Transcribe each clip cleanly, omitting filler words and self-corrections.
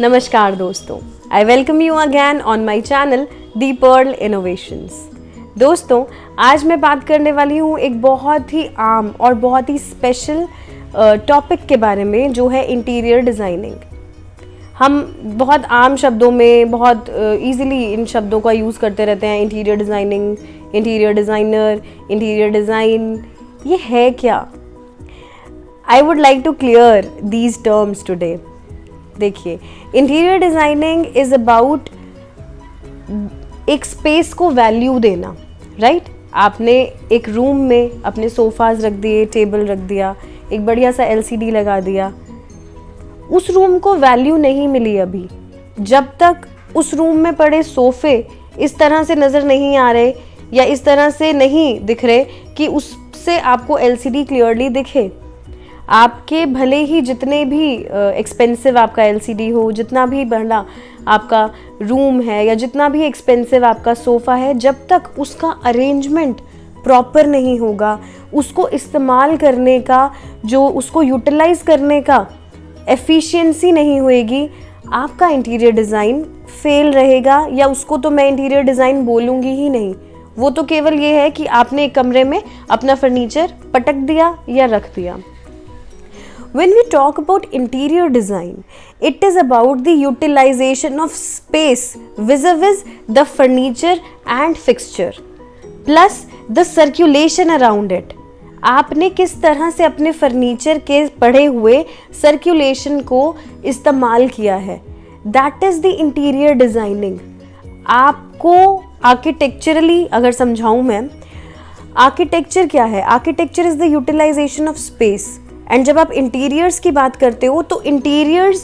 नमस्कार दोस्तों, I welcome you again on my channel the Pearl Innovations. दोस्तों, आज मैं बात करने वाली हूँ एक बहुत ही आम और बहुत ही स्पेशल टॉपिक के बारे में, जो है इंटीरियर डिज़ाइनिंग। हम बहुत आम शब्दों में बहुत ईज़िली इन शब्दों का यूज़ करते रहते हैं। Interior designing, interior designer, interior design, ये है क्या? I would like to clear these terms today. देखिए, इंटीरियर डिज़ाइनिंग इज़ अबाउट एक स्पेस को वैल्यू देना, राइट? आपने एक रूम में अपने सोफ़ाज़ रख दिए, टेबल रख दिया, एक बढ़िया सा LCD लगा दिया। उस रूम को वैल्यू नहीं मिली अभी, जब तक उस रूम में पड़े सोफ़े इस तरह से नज़र नहीं आ रहे या इस तरह से नहीं दिख रहे कि उससे आपको LCD क्लियरली दिखे। आपके भले ही जितने भी एक्सपेंसिव आपका LCD हो, जितना भी बड़ा आपका रूम है या जितना भी एक्सपेंसिव आपका सोफ़ा है, जब तक उसका अरेंजमेंट प्रॉपर नहीं होगा, उसको इस्तेमाल करने का, जो उसको यूटिलाइज़ करने का एफिशिएंसी नहीं होएगी, आपका इंटीरियर डिज़ाइन फेल रहेगा। या उसको तो मैं इंटीरियर डिज़ाइन बोलूँगी ही नहीं, वो तो केवल ये है कि आपने एक कमरे में अपना फर्नीचर पटक दिया या रख दिया। When we talk about interior design, it is about the utilization of space vis-a-vis the furniture and fixture, plus the circulation around it. आपने किस तरह से अपने फर्नीचर के पड़े हुए सर्कुलेशन को इस्तेमाल किया है, that is the interior designing. आपको आर्किटेक्चरली अगर समझाऊँ मैं, आर्किटेक्चर क्या है? Architecture is the utilization of space. And जब आप इंटीरियर्स की बात करते हो तो interiors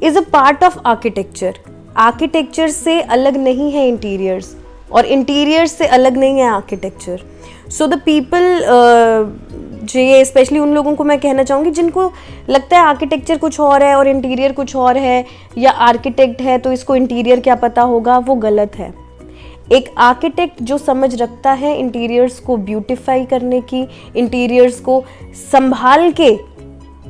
is a part of architecture. Architecture से अलग नहीं है इंटीरियर्स, और इंटीरियर्स से अलग नहीं है आर्किटेक्चर। सो द पीपल, ये स्पेशली उन लोगों को मैं कहना चाहूँगी जिनको लगता है आर्किटेक्चर कुछ और है और इंटीरियर कुछ और है, या आर्किटेक्ट है तो इसको इंटीरियर क्या पता होगा, वो गलत है। एक आर्किटेक्ट जो समझ रखता है इंटीरियर्स को ब्यूटिफाई करने की, इंटीरियर्स को संभाल के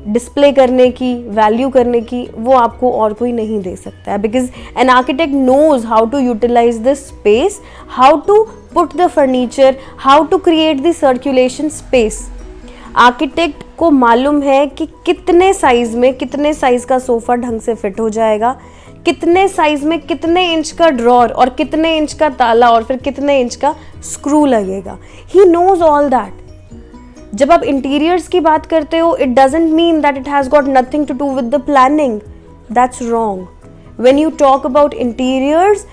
डिस्प्ले करने की, वैल्यू करने की, वो आपको और कोई नहीं दे सकता है। Because an architect knows how to utilize the space, how to put the furniture, how to create the circulation space. Architect को मालूम है कि कितने साइज का सोफ़ा ढंग से फिट हो जाएगा, कितने साइज में कितने इंच का ड्रॉर और कितने इंच का ताला और फिर कितने इंच का स्क्रू लगेगा। He knows all that. जब आप इंटीरियर्स की बात करते हो, it doesn't mean that it has got nothing to do with the planning. That's wrong. When you talk about interiors,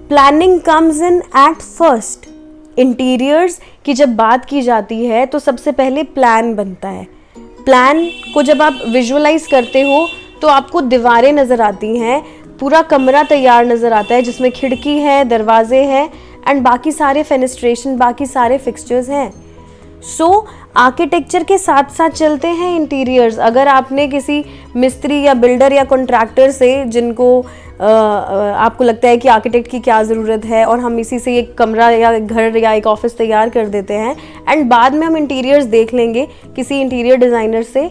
planning comes in at first. Interiors की जब बात की जाती है तो सबसे पहले प्लान बनता है। प्लान को जब आप विजुअलाइज करते हो तो आपको दीवारें नज़र आती हैं, पूरा कमरा तैयार नज़र आता है जिसमें खिड़की है, दरवाजे हैं एंड बाकी सारे फेनिस्ट्रेशन, बाकी सारे फिक्सचर्स हैं। सो आर्किटेक्चर के साथ साथ चलते हैं इंटीरियर्स। अगर आपने किसी मिस्त्री या बिल्डर या कॉन्ट्रैक्टर से, जिनको आपको लगता है कि आर्किटेक्ट की क्या ज़रूरत है और हम इसी से एक कमरा या घर या एक ऑफिस तैयार कर देते हैं एंड बाद में हम इंटीरियर्स देख लेंगे किसी इंटीरियर डिज़ाइनर से,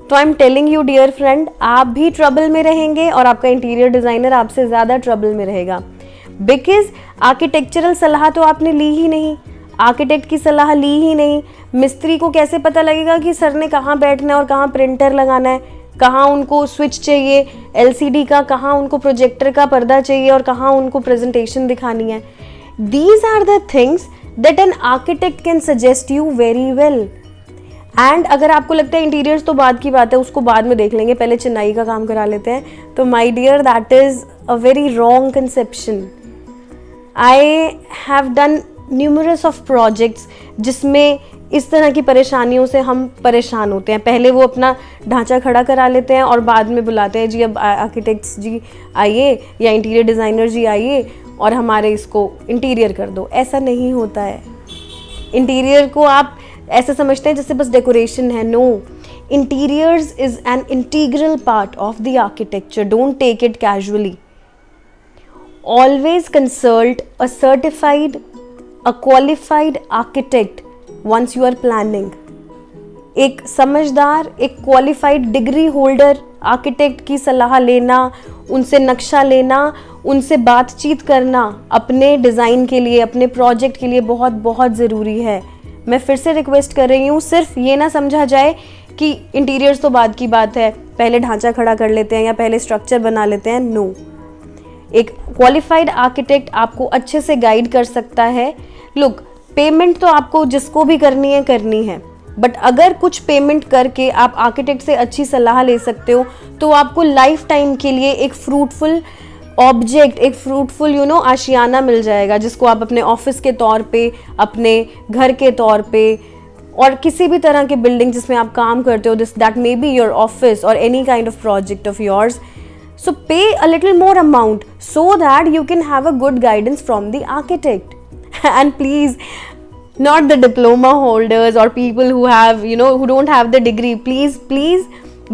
तो I am telling you dear friend, आप भी ट्रबल में रहेंगे और आपका इंटीरियर डिज़ाइनर आपसे ज़्यादा ट्रबल में रहेगा। बिकॉज आर्किटेक्चरल सलाह तो आपने ली ही नहीं, आर्किटेक्ट की सलाह ली ही नहीं। मिस्त्री को कैसे पता लगेगा कि सर ने कहाँ बैठना है और कहाँ प्रिंटर लगाना है, कहाँ उनको स्विच चाहिए LCD का, कहाँ उनको प्रोजेक्टर का पर्दा चाहिए और कहाँ उनको प्रेजेंटेशन दिखानी है। These are the things that an architect can suggest you very well. And अगर आपको लगता है इंटीरियर्स तो बाद की बात है, उसको बाद में देख लेंगे, पहले चिनाई का काम करा लेते हैं, तो my dear, that is a very wrong conception. I have done numerous of projects जिसमें इस तरह की परेशानियों से हम परेशान होते हैं। पहले वो अपना ढांचा खड़ा करा लेते हैं और बाद में बुलाते हैं, जी अब आर्किटेक्ट्स जी आइए या इंटीरियर डिज़ाइनर जी आइए और हमारे इसको इंटीरियर कर दो। ऐसा नहीं होता है। इंटीरियर को आप ऐसे समझते हैं जैसे बस डेकोरेशन है। No, interiors is an integral part of the architecture. Don't take it casually. Always consult a certified, a qualified architect once you are planning. एक समझदार, एक क्वालिफाइड डिग्री होल्डर आर्किटेक्ट की सलाह लेना, उनसे नक्शा लेना, उनसे बातचीत करना अपने डिज़ाइन के लिए, अपने प्रोजेक्ट के लिए बहुत बहुत ज़रूरी है। मैं फिर से रिक्वेस्ट कर रही हूँ, सिर्फ ये ना समझा जाए कि इंटीरियर्स तो बाद की बात है, पहले ढांचा खड़ा कर लेते हैं या पहले स्ट्रक्चर बना लेते हैं। नो, एक क्वालिफाइड आर्किटेक्ट आपको अच्छे से गाइड कर सकता है। लुक, पेमेंट तो आपको जिसको भी करनी है, बट अगर कुछ पेमेंट करके आप आर्किटेक्ट से अच्छी सलाह ले सकते हो तो आपको लाइफ टाइम के लिए एक फ्रूटफुल ऑब्जेक्ट, एक फ्रूटफुल आशियाना मिल जाएगा, जिसको आप अपने ऑफिस के तौर पे, अपने घर के तौर पे, और किसी भी तरह के बिल्डिंग जिसमें आप काम करते हो, that may be your office और any kind of project of yours. So pay a little more amount so that you can have a good guidance from the architect. And please, not the diploma holders or people who have, who don't have the degree. Please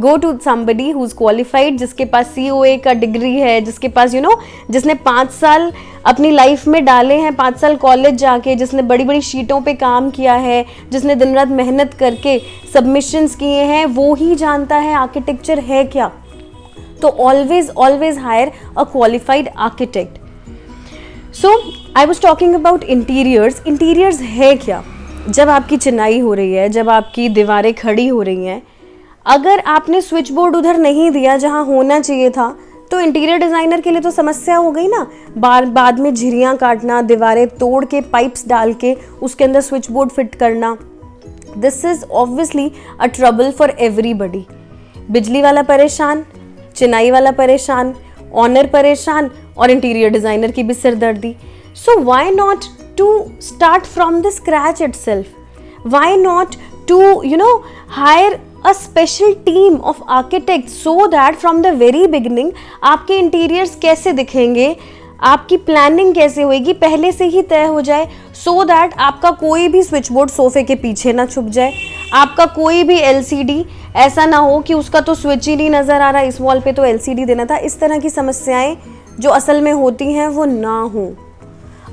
go to somebody who's qualified, जिसके पास COA का degree है, जिसके पास जिसने 5 साल अपनी life में डाले हैं, 5 साल कॉलेज जाके, जिसने बड़ी बड़ी शीटों पे काम किया है, जिसने दिन रात मेहनत करके सबमिशंस किए हैं, वो ही जानता है आर्किटेक्चर है क्या. तो always hire a qualified architect. So I was talking about interiors. Interiors है क्या? जब आपकी चिनाई हो रही है, जब आपकी दीवारें खड़ी हो रही हैं, अगर आपने स्विच बोर्ड उधर नहीं दिया जहाँ होना चाहिए था, तो इंटीरियर डिज़ाइनर के लिए तो समस्या हो गई ना. बाद में झिरियाँ काटना, दीवारें तोड़ के पाइप्स डाल के उसके अंदर स्विच बोर्ड फिट करना. This is obviously a trouble for everybody. बिजली वाला परेशान, चिनाई वाला परेशान, ऑनर परेशान, और इंटीरियर डिज़ाइनर की भी सिरदर्दी. So why not to start from the scratch itself? Why not to hire a special team of architect so that from the very beginning आपके इंटीरियर्स कैसे दिखेंगे, आपकी प्लानिंग कैसे होएगी, पहले से ही तय हो जाए, सो दैट आपका कोई भी स्विच बोर्ड सोफे के पीछे ना छुप जाए, आपका कोई भी LCD ऐसा ना हो कि उसका तो स्विच ही नहीं नज़र आ रहा, इस वॉल पे तो LCD देना था. इस तरह की समस्याएं जो असल में होती हैं वो ना हो.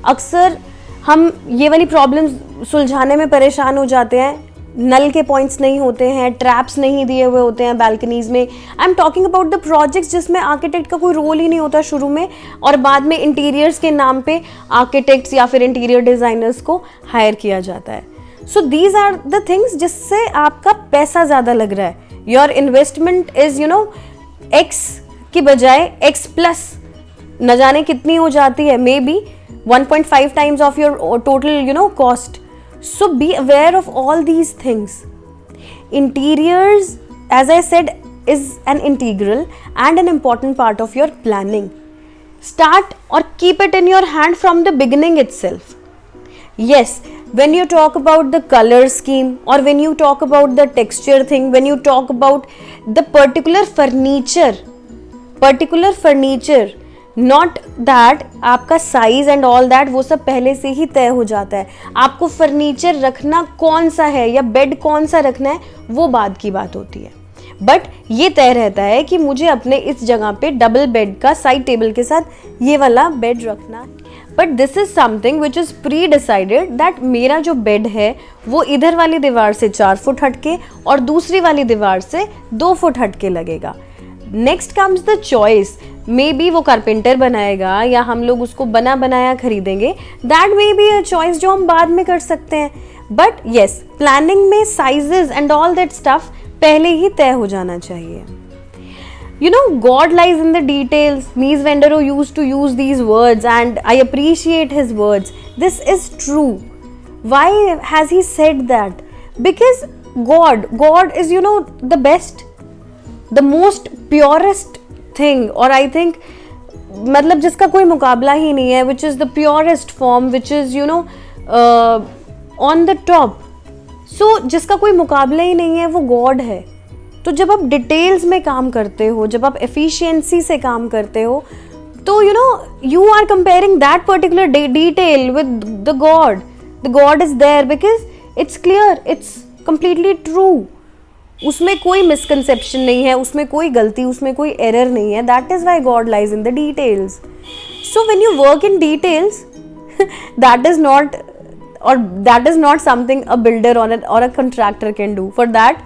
अक्सर हम ये वाली प्रॉब्लम सुलझाने में परेशान हो जाते हैं. नल के पॉइंट्स नहीं होते हैं, ट्रैप्स नहीं दिए हुए होते हैं बालकनीज़ में. I am talking about the projects जिसमें आर्किटेक्ट का कोई रोल ही नहीं होता शुरू में, और बाद में इंटीरियर्स के नाम पे आर्किटेक्ट्स या फिर इंटीरियर डिज़ाइनर्स को हायर किया जाता है. So these are the things जिससे आपका पैसा ज़्यादा लग रहा है. योर इन्वेस्टमेंट इज़ X की बजाय X प्लस न जाने कितनी हो जाती है, may be 1.5 times of your total cost. So be aware of all these things. Interiors, as I said, is an integral and an important part of your planning. Start or keep it in your hand from the beginning itself. Yes, when you talk about the color scheme, or when you talk about the texture thing, when you talk about the particular furniture, not that आपका size and all that, वो सब पहले से ही तय हो जाता है. आपको फर्नीचर रखना कौन सा है या बेड कौन सा रखना है वो बाद की बात होती है. बट ये तय रहता है कि मुझे अपने इस जगह पे डबल बेड का साइड टेबल के साथ ये वाला बेड रखना है. But this is something which is pre decided that मेरा जो बेड है वो इधर वाली दीवार से 4 फुट हटके और दूसरी वाली दीवार से 2 फुट हटके लगेगा. Next comes the choice. May be वो कारपेंटर बनाएगा या हम लोग उसको बना बनाया खरीदेंगे. That may be a choice जो हम बाद में कर सकते हैं. बट येस, प्लानिंग में sizes and all that stuff पहले ही तय हो जाना चाहिए. God lies in the details. Mies van der Rohe used to use these words and I appreciate his words. This is true. Why has he said that? Because God is, the best, the most purest thing, और I think मतलब जिसका कोई मुकाबला ही नहीं है, which is the purest form, which is on the top. So जिसका कोई मुकाबला ही नहीं है वो गॉड है. तो जब आप डिटेल्स में काम करते हो, जब आप एफिशिएंसी से काम करते हो, तो you are comparing that particular detail with the God. The God is there because it's clear, it's completely true. उसमें कोई मिसकंसेप्शन नहीं है, उसमें कोई गलती, उसमें कोई एरर नहीं है. That is why God lies in the details. So when you work in details, that is not something a builder or a contractor can do. For that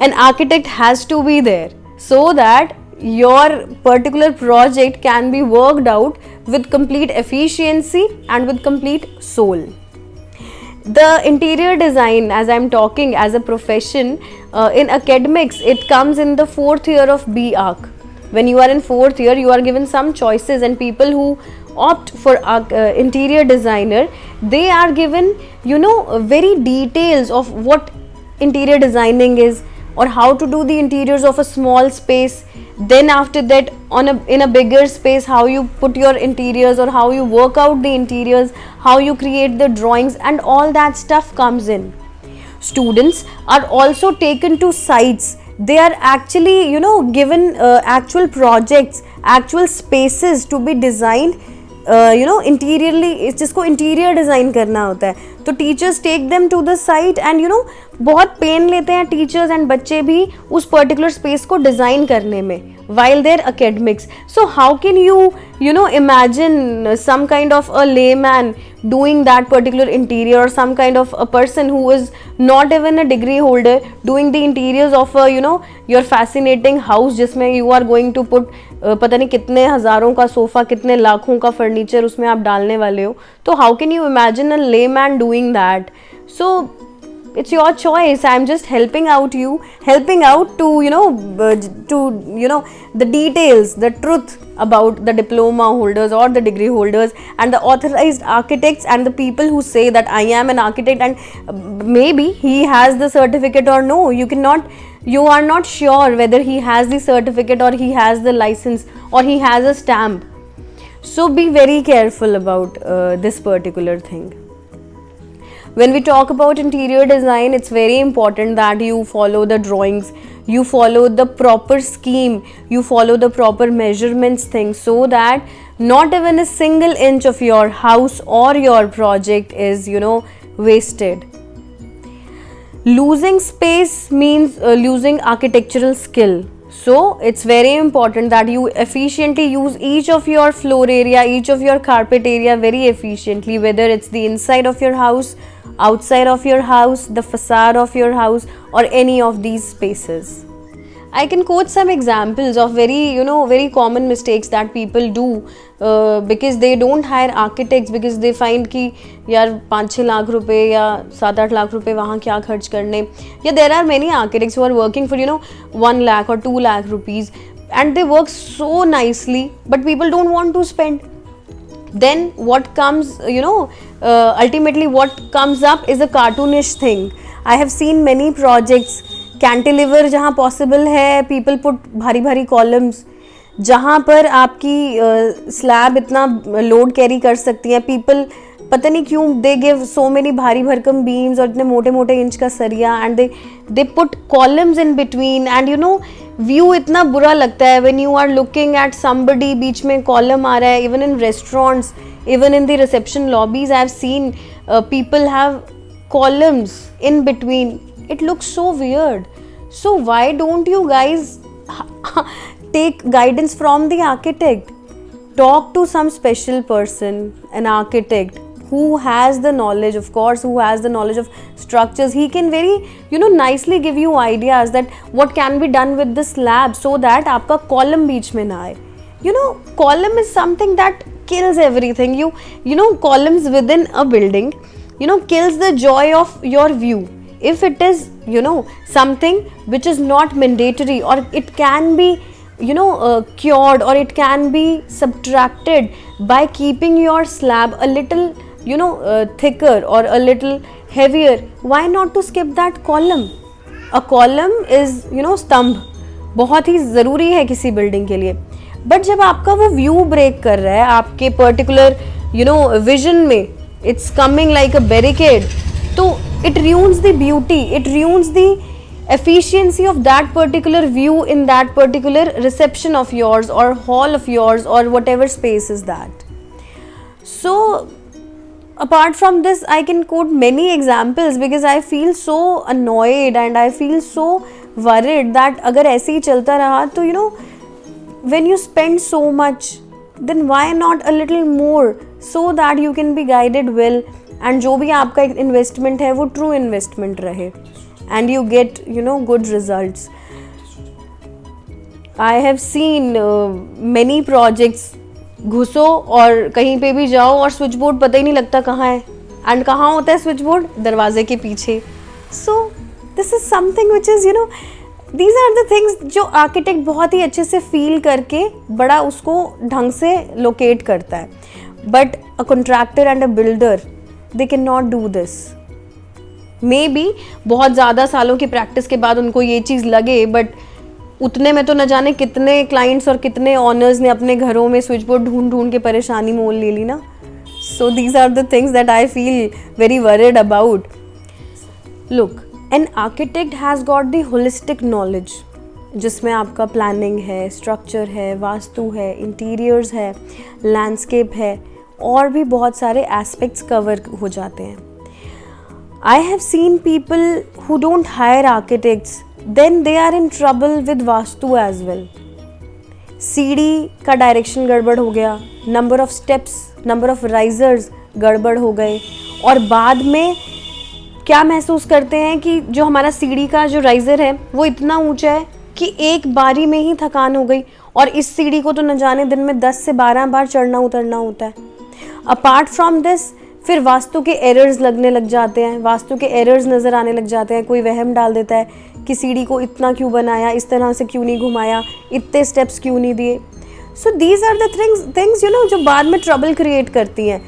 an architect has to be there so that your particular project can be worked out with complete efficiency and with complete soul. The interior design, as I'm talking as a profession, in academics, it comes in the 4th year of B Arc. When you are in 4th year, you are given some choices, and people who opt for interior designer, they are given, very details of what interior designing is, or how to do the interiors of a small space. Then after that, in a bigger space, how you put your interiors, or how you work out the interiors, how you create the drawings, and all that stuff comes in. Students are also taken to sites. They are actually, given actual projects, actual spaces to be designed, interiorly, जिसको interior design करना होता है. तो teachers take them to the site and बहुत pain लेते हैं teachers and बच्चे भी उस पर्टिकुलर स्पेस को डिज़ाइन करने में while their academics. So how can you imagine some kind of a layman doing that particular interior, or some kind of a person who is not even a degree holder doing the interiors of a your fascinating house, जिसमें you are going to put पता नहीं कितने हज़ारों का sofa, कितने लाखों का furniture उसमें आप डालने वाले हो. तो how can you imagine a layman doing that? So it's your choice. I'm just helping out to the details, the truth about the diploma holders or the degree holders and the authorized architects and the people who say that I am an architect, and maybe he has the certificate or no. You are not sure whether he has the certificate, or he has the license, or he has a stamp. So be very careful about this particular thing. When we talk about interior design, it's very important that you follow the drawings, you follow the proper scheme, you follow the proper measurements things, so that not even a single inch of your house or your project is, wasted. Losing space means losing architectural skill. So it's very important that you efficiently use each of your floor area, each of your carpet area very efficiently, whether it's the inside of your house, outside of your house, the facade of your house, or any of these spaces. I can quote some examples of very common mistakes that people do because they don't hire architects, because they find कि यार 5-6 लाख रुपए या 7-8 लाख रुपए वहाँ क्या खर्च करने. Yeah, there are many architects who are working for 1 lakh or 2 lakh rupees, and they work so nicely, but people don't want to spend. Then what comes, ultimately what comes up is a cartoonish thing. I have seen many projects, cantilever जहाँ possible है, people put भारी भारी columns, जहाँ पर आपकी slab इतना load carry कर सकती है. पीपल पता नहीं क्यों दे गिव सो मेनी भारी भरकम बीम्स और इतने मोटे मोटे इंच का सरिया, and they put columns in between, and view इतना बुरा लगता है when you are looking at somebody, बीच में कॉलम आ रहा है. Even in restaurants, even in the reception lobbies, I have seen people have columns in between. It looks so weird. So why don't you guys take guidance from the architect? Talk to some special person, an architect who has the knowledge, of course, who has the knowledge of structures. He can very nicely give you ideas that what can be done with the slab, so that आपका column बीच में ना आए. Column is something that kills everything. Columns within a building kills the joy of your view. If it is something which is not mandatory, or it can be cured, or it can be subtracted by keeping your slab a little thicker or a little heavier, why not to skip that column? A column is स्तंभ बहुत ही ज़रूरी है किसी building के लिए. But जब आपका वो व्यू ब्रेक कर रहा है आपके पर्टिकुलर विजन में, it's coming like a barricade, तो it ruins the beauty, it ruins the efficiency of that particular view in that particular reception of yours, or hall of yours, or whatever space is that. So apart from this, I can quote many examples, because I feel so annoyed and I feel so worried that अगर ऐसे ही चलता रहा तो when you spend so much, then why not a little more, so that you can be guided well, and जो भी आपका investment है वो ट्रू इन्वेस्टमेंट रहे, and you get good results. I have seen many projects, घुसो और कहीं पे भी जाओ और स्विच बोर्ड पता ही नहीं लगता कहाँ है, एंड कहाँ होता है स्विच बोर्ड, दरवाजे के पीछे. So this is something which is you know, these are the things जो आर्किटेक्ट बहुत ही अच्छे से फील करके बड़ा उसको ढंग से लोकेट करता है. But a contractor and a builder, they can not do this. May be बहुत ज़्यादा सालों की प्रैक्टिस के बाद उनको ये चीज़ लगे, बट उतने में तो न जाने कितने क्लाइंट्स और कितने ऑनर्स ने अपने घरों में स्विच बोर्ड ढूंढ ढूंढ के परेशानी मोल ले ली ना. So these are the things that I feel very worried about. Look, an architect has got the holistic knowledge, जिसमें आपका प्लानिंग है, स्ट्रक्चर है, वास्तु है, इंटीरियर्स है, लैंडस्केप है, और भी बहुत सारे एस्पेक्ट्स कवर हो जाते हैं. I have seen people who don't hire architects, then they are in trouble with vastu as well. सीढ़ी का डायरेक्शन गड़बड़ हो गया, number of steps, number of risers गड़बड़ हो गए, और बाद में क्या महसूस करते हैं कि जो हमारा सीढ़ी का जो राइजर है वो इतना ऊंचा है कि एक बारी में ही थकान हो गई, और इस सीढ़ी को तो न जाने दिन में 10 से 12 बार चढ़ना उतरना होता है. अपार्ट फ्रॉम दिस, फिर वास्तु के एरर्स लगने लग जाते हैं, वास्तु के एरर्स नज़र आने लग जाते हैं. कोई वहम डाल देता है कि सीढ़ी को इतना क्यों बनाया, इस तरह से क्यों नहीं घुमाया, इतने स्टेप्स क्यों नहीं दिए. So these are the things you know जो बाद में ट्रबल क्रिएट करती हैं,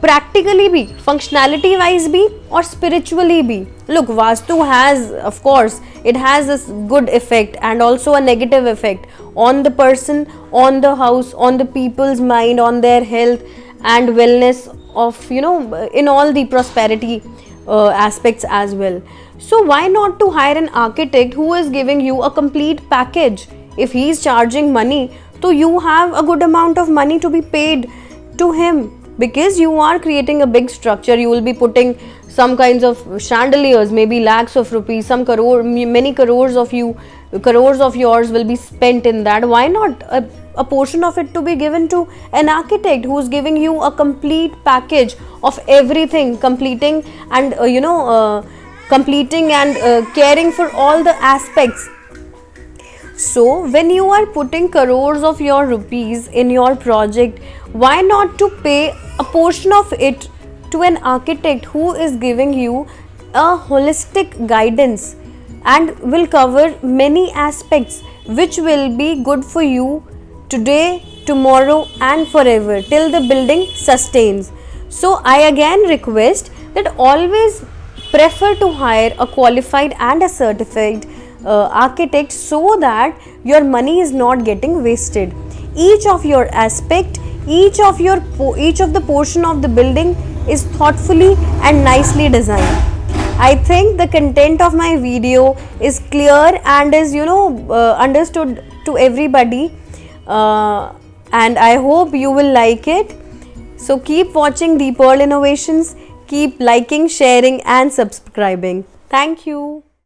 प्रैक्टिकली भी, फंक्शनैलिटी वाइज भी और स्पिरिचुअली भी. Look, vastu has of course it has a good effect and also a negative effect on the person, on the house, on the people's mind, on their health and wellness of, you know, in all the prosperity aspects as well. So why not to hire an architect who is giving you a complete package? If he is charging money, so you have a good amount of money to be paid to him, because you are creating a big structure. You will be putting some kinds of chandeliers, maybe lakhs of rupees, some many crores of yours will be spent in that. Why not a portion of it to be given to an architect who is giving you a complete package of everything, completing and caring for all the aspects. So when you are putting crores of your rupees in your project, why not to pay a portion of it to an architect who is giving you a holistic guidance and will cover many aspects which will be good for you today, tomorrow and forever till the building sustains. So I again request that always prefer to hire a qualified and a certified architect, so that your money is not getting wasted. Each of your aspect, each of the portion of the building is thoughtfully and nicely designed. I think the content of my video is clear and is understood to everybody, and I hope you will like it. So keep watching The Pearl Innovations, keep liking, sharing and subscribing. Thank you.